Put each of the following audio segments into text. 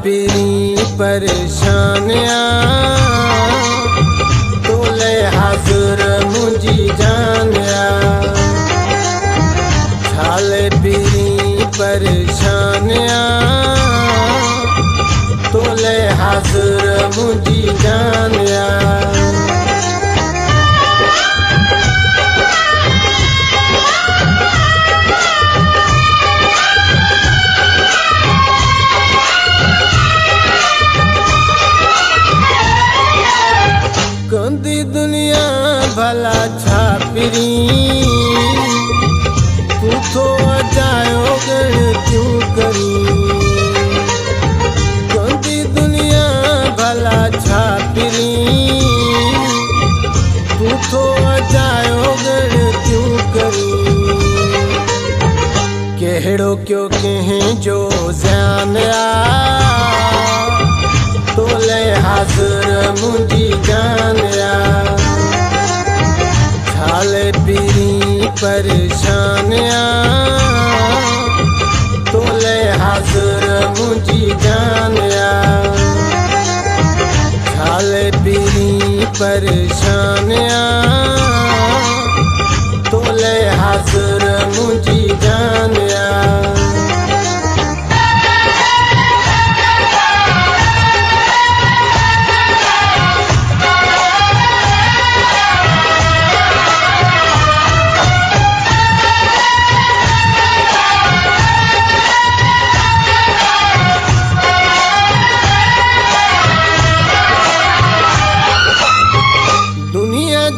पीरी परेशानियां तोले हाज़ुर मुझी जानिया। छाले पीरी परेशानियां तोले हाज़ुर मुझी जानिया। कंदी दुनिया भला छापरी तू तो अजायो गण क्यों करी। कंदी दुनिया भला छापरी तू तो अजायो गण क्यों करी। केहड़ो क्यों कहें जो ज़ान तोले हाज़ुर मुझी जानिया। छाले पीरी परेशानियां तोले हाज़ुर मुझी जानिया। छाले पीरी परेशानियां तोले हाज़ुर मुझी जानिया।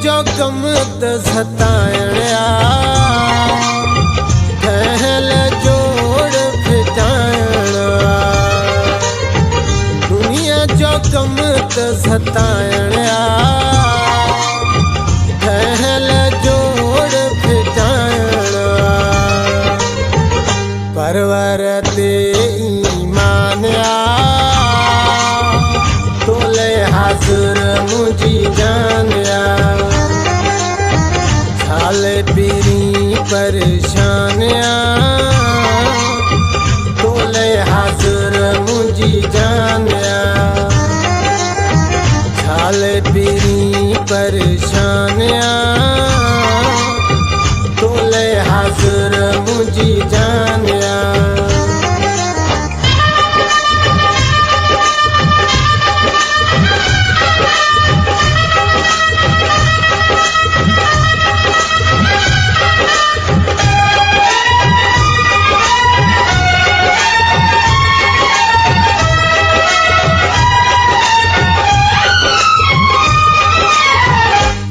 जो कम त सतायणा ठहल जोड़ फिटायणा। दुनिया जो कम त सतायणा ठहल जोड़ फिटायणा। परवर ते ईमानिया तोले हाज़ुर मुझी जानिया। छाले पीरी परेशानियां तोले हाज़ुर मुझी जानिया। छाले पीरी परेशानियां तोले हाज़ुर मुझी जानिया।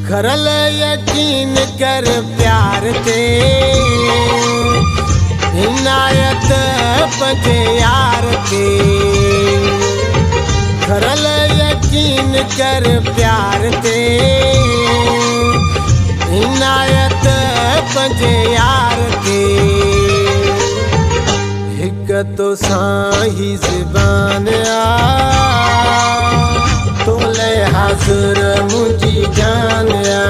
करल यकीन कर प्यार ते इनायत पंजे यार ते। करल यकीन कर प्यार ते इनायत पंजे यार ते। हिक तो साही ज़बान तोले हाज़ुर मुझी जानिया।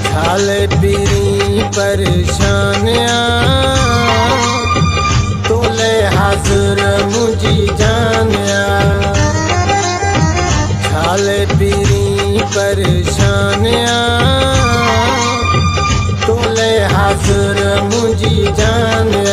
छाले पीरी परेशानियां तोले हाज़ुर मुझी जानिया। छाले पीरी परेशानियां तोले हाज़ुर मुझी जानिया।